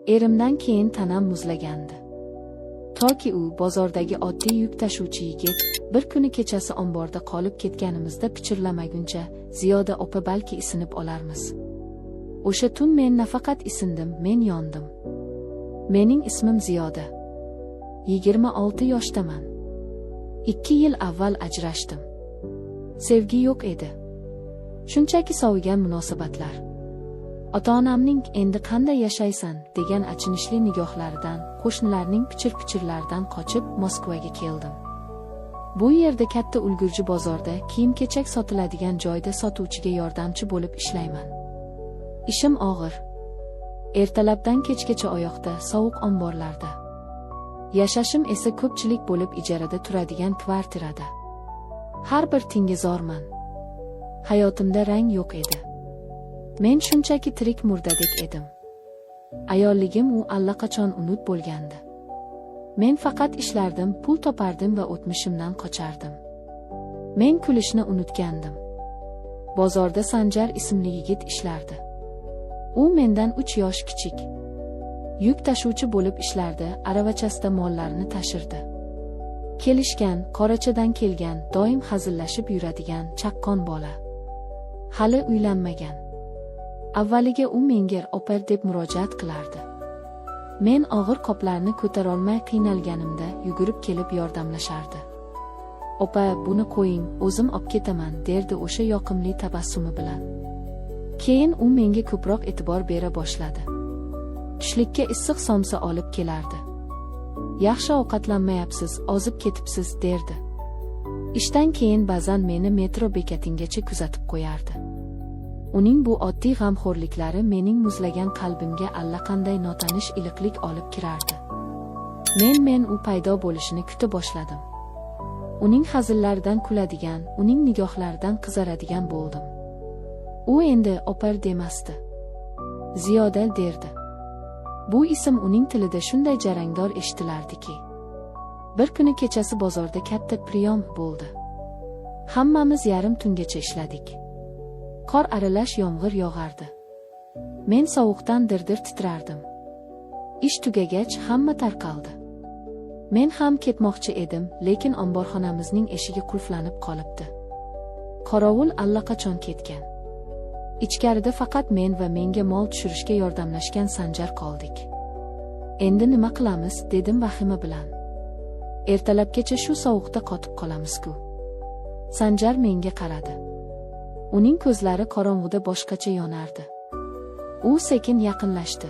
Erimdan keyin tanam muzlagandi. Toki u bozordagi oddiy yuk tashuvchi yigit, bir kuni kechasi omborda qolib ketganimizda pichirlamaguncha, Ziyoda opa balki isinib olarmiz. O'sha tun men nafaqat isindim, men yondim. Mening ismim Ziyoda. 26 yoshdaman. 2 yil avval ajrashdim. Sevgi yo'q edi. Shunchaki sovigan munosabatlar. Ota-onamning "Endi qanday yashaysan?" degan achinishli nigohlaridan, qo'shnilarning pichir-pichirlaridan qochib Moskvaga keldim. Bu yerda katta ulgurji bozorda, kiyim-kechak sotiladigan joyda sotuvchiga yordamchi bo'lib ishlayman. Ishim og'ir. Ertalabdan kechgacha oyoqda, sovuq omborlarda. Yashashim esa ko'pchilik bo'lib ijarada turadigan kvartirada. Har bir tengizorman. Hayotimda rang yo'q edi. Men shunchaki tirik murdadek edim. Ayolligim u allaqachon unut bo'lgandi. Men faqat ishlardim, pul topardim va o'tmishimdan qochardim. Men kulishni unutgandim. Bozorda Sanjar ismli yigit ishlardi. U mendan 3 yosh kichik. Yuk tashuvchi bo'lib ishlardi, aravachasida mollarni tashirdi. Kelishgan, Qorachadan kelgan, doim hazillashib yuradigan chaqqon bola. Hali uylanmagan. Avvaliga u menga "Opa" deb murojaat qilardi. Men og'ir qoplarni ko'tarolmay qiynalganimda yugurib kelib yordamlashardi. "Opa, buni qo'ying, o'zim olib ketaman", derdi o'sha yoqimli tabassumi bilan. Keyin u menga ko'proq e'tibor bera boshladi. Tushlikka issiq somsa olib kelardi. "Yaxshi ovqatlanmayapsiz, ozib ketibsiz", derdi. Ishdan keyin ba'zan meni metro bekatingacha kuzatib qo'yardi. Uning bu oddiy g'amxo'rliklari mening muzlagan qalbimga allaqanday notanish iliqlik olib kirardi. Men u paydo bo'lishini kuta boshladim. Uning hazillaridan kuladigan, uning nigohlaridan qizaradigan bo'ldim. U endi "Opar" demasdi. "Ziyoda" derdi. Bu ism uning tilida shunday jarangdor eshitilardiki. Bir kuni kechasi bozorda katta priyom bo'ldi. Hammamiz yarim tungacha ishladik. Qor aralash yomg'ir yog'ardi. Men sovuqdan dir-dir titrardim. Ish tugagach hamma tarqaldi. Men ham ketmoqchi edim, lekin omborxonamizning eshigi qulflanib qolibdi. Qorovul allaqachon ketgan. Ichkarida faqat men va menga mol tushirishga yordamlashgan Sanjar qoldik. "Endi nima qilamiz?" dedim vahima bilan. "Ertalabgacha shu sovuqda qotib qolamiz-ku." Sanjar menga qaradi. Uning ko'zlari qorong'uda boshqacha yonardi. U sekin yaqinlashdi.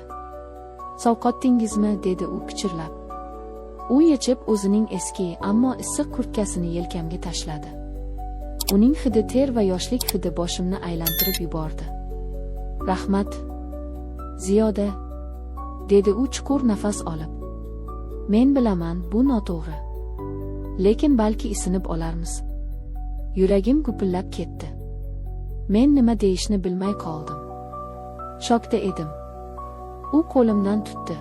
"Sovqotdingizmi?" dedi u pichirlab. U yechib o'zining eski, ammo issiq kurtkasini yelkamga tashladi. Uning hidi ter va yoshlik hidi boshimni aylantirib yubordi. "Rahmat, Ziyoda", dedi u chuqur nafas olib. "Men bilaman, bu noto'g'ri. Lekin balki isinib olarmiz." Yuragim gupillab ketdi. Men nima deyishni bilmay qoldim. Shokda edim. U qo'limdan tutdi.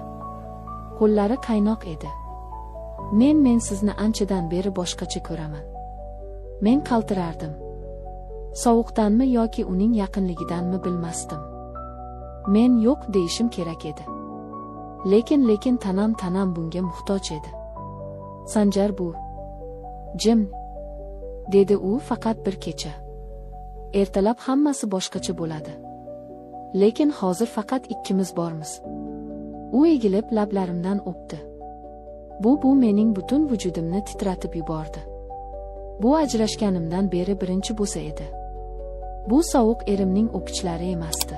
Qo'llari qaynoq edi. Men sizni anchadan beri boshqacha ko'raman." Men qaltirardim. Sovuqdanmi yoki uning yaqinligidanmi bilmasdim. Men yo'q deyishim kerak edi. Lekin tanam bunga muhtoj edi. "Sanjar bu. Jim", dedi u faqat bir kecha. "Ertalab hammasi boshqacha bo'ladi. Lekin hozir faqat ikkimiz bormiz." U egilib lablarimdan o'pdi. Bu mening butun vujudimni titratib yubordi. Bu ajrashganimdan beri birinchi bo'lsa edi. Bu sovuq erimning o'pichlari emasdi.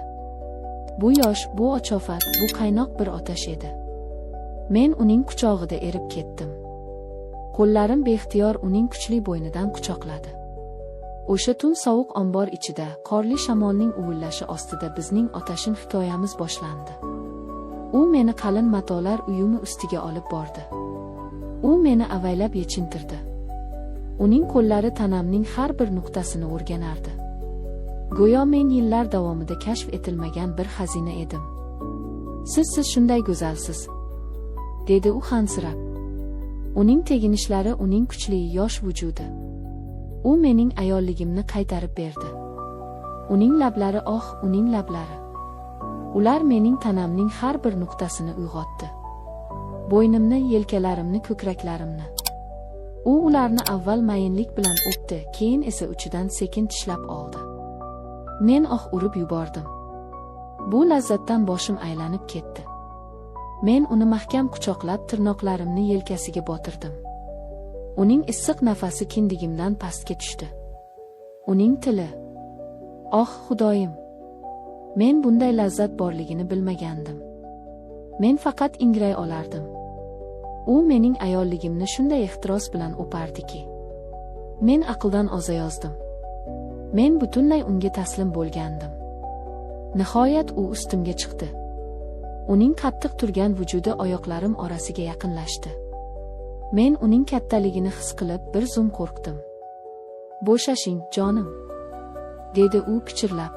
Bu yosh, bu ochofat, bu qaynoq bir otash edi. Men uning quchog'ida erib ketdim. Qo'llarim beixtiyor uning kuchli bo'ynidan quchoqladi. O'sha tun sovuq ombor ichida, qorli shamolning uvillashi ostida bizning otashin hikoyamiz boshlandi. U meni qalin matolar uyumi ustiga olib bordi. U meni avaylab yechintirdi. Uning qo'llari tanamning har bir nuqtasini o'rganardi. Go'yo men yillar davomida kashf etilmagan bir xazina edim. Siz shunday go'zalsiz", dedi u hansirab. Uning teginishlari, uning kuchli yosh vujudi. U mening ayolligimni qaytarib berdi. Uning lablari, uning lablari. Ular mening tanamning har bir nuqtasini uyg'otdi. Bo'ynimni, yelkalarimni, ko'kraklarimni. U ularni avval mayinlik bilan o'pdi, keyin esa uchidan sekin tishlab oldi. Men urib yubordim. Bu lazzatdan boshim aylanib ketdi. Men uni mahkam quchoqlab, tirnoqlarimni yelkasiga botirdim. Uning issiq nafasi kindigimdan pastga tushdi. Uning tili. Xudoyim. Men bunday lazzat borligini bilmagandim. Men faqat ingray olardim. U mening ayolligimni shunday ehtiros bilan o'pardiki, men aqldan ozayozdim. Men butunlay unga taslim bo'lgandim. Nihoyat u ustimga chiqdi. Uning qattiq turgan vujudi oyoqlarim orasiga yaqinlashdi. Men uning kattaligini his qilib bir zum qo'rqdim. "Bo'shashing, jonim", dedi u pichirlab.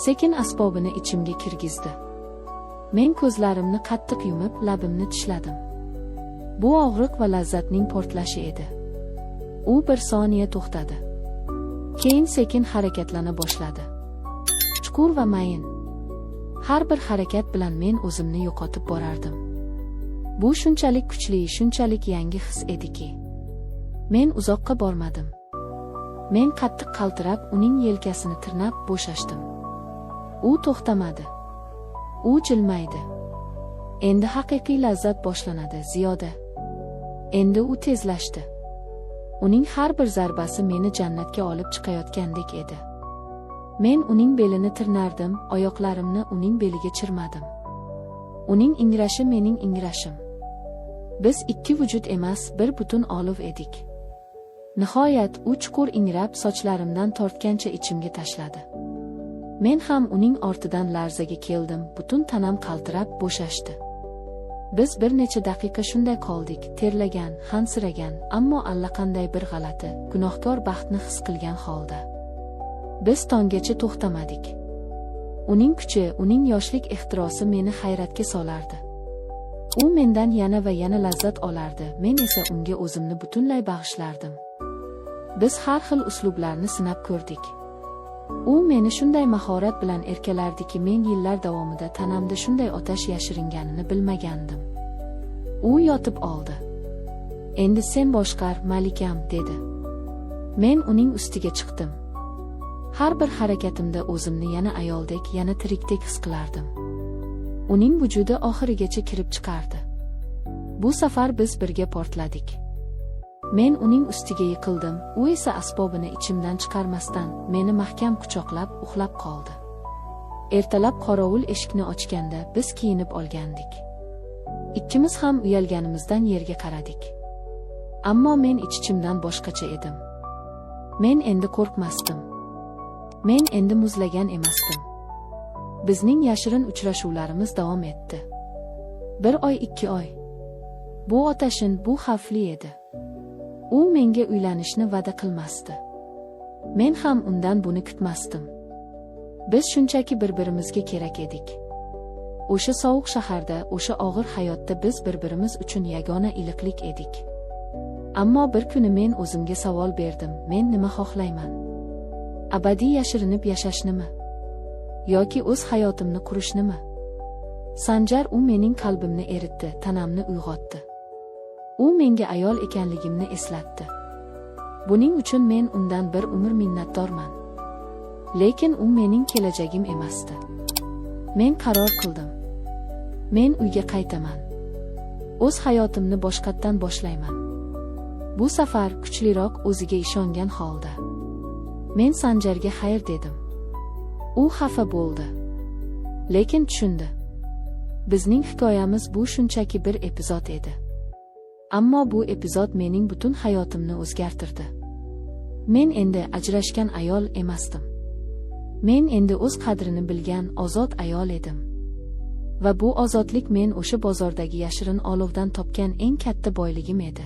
Sekin asbobini ichimga kirgizdi. Men ko'zlarimni qattiq yumib, labimni tishladim. Bu og'riq va lazzatning portlashi edi. U bir soniya to'xtadi. Keyin sekin harakatlana boshladi. Chuqur va mayin. Har bir harakat bilan men o'zimni yo'qotib borardim. Bu shunchalik kuchli, shunchalik yangi his ediki, men uzoqqa bormadim. Men qattiq qaltirab, uning yelkasini tirnab bo'shashdim. U to'xtamadi. U jilmaydi. Endi haqiqiy lazzat boshlanadi, Ziyoda. Endi u tezlashdi. Uning har bir zarbasi meni jannatga olib chiqayotgandek edi. Men uning belini tirnardim, oyoqlarimni uning beliga chirmadim. Uning ingrashi mening ingrashim. Biz ikki vujud emas, bir butun olov edik. Nihoyat u chuqur ingrab, sochlarimdan tortgancha ichimga tashladi. Men ham uning ortidan larzaga keldim, butun tanam qaltirab bo'shashdi. Biz bir necha daqiqa shunday qoldik, terlagan, hansiragan, ammo allaqanday bir g'alati, gunohkor baxtni his qilgan holda. Biz tonggacha to'xtamadik. Uning kuchi, uning yoshlik ehtirosi meni hayratga solardi. U mendan yana va yana lazzat olardi, men esa unga o'zimni butunlay bag'ishlardim. Biz har xil uslublarni sinab ko'rdik. U meni shunday mahorat bilan erkalardiki, men yillar davomida tanamda shunday otash yashiringanini bilmagandim. U yotib oldi. "Endi sen boshqar, malikam", dedi. Men uning ustiga chiqdim. Har bir harakatimda o'zimni yana ayoldek, yana tirikdek his qilardim. Uning vujudi oxirigacha kirib chiqardi. Bu safar biz birga portladik. Men uning ustiga yiqildim, u esa asbobini ichimdan chiqarmasdan meni mahkam quchoqlab uxlab qoldi. Ertalab qorovul eshikni ochganda biz kiyinib olgandik. Ikkimiz ham uyalganimizdan yerga qaradik. Ammo men ich-ichimdan boshqacha edim. Men endi qo'rqmasdim. Men endi muzlagan emasdim. Bizning yashirin uchrashuvlarimiz davom etdi. 1 oy, 2 oy. Bu otashin, bu xavfli edi. U menga uylanishni va'da qilmasdi. Men ham undan buni kutmasdim. Biz shunchaki bir-birimizga kerak edik. O'sha sovuq shaharda, o'sha og'ir hayotda biz bir-birimiz uchun yagona iliqlik edik. Ammo bir kuni men o'zimga savol berdim, men nima xohlayman? Abadiy yashirinib yashashnimi? Yoki o'z hayotimni qurishnimi? Sanjar u mening qalbimni eritdi, tanamni uyg'otdi. U menga ayol ekanligimni eslatdi. Buning uchun men undan bir umr minnatdorman. Lekin u mening kelajagim emasdi. Men qaror qildim. Men uyga qaytaman. O'z hayotimni boshqatdan boshlayman. Bu safar kuchliroq, o'ziga ishongan holda. Men Sanjarga xayr dedim. U xafa bo'ldi. Lekin tushundi. Bizning hikoyamiz bu shunchaki bir epizod edi. Ammo bu epizod mening butun hayotimni o'zgartirdi. Men endi ajrashgan ayol emasdim. Men endi o'z qadrini bilgan ozod ayol edim. Va bu ozodlik men o'sha bozordagi yashirin olovdan topgan eng katta boyligim edi.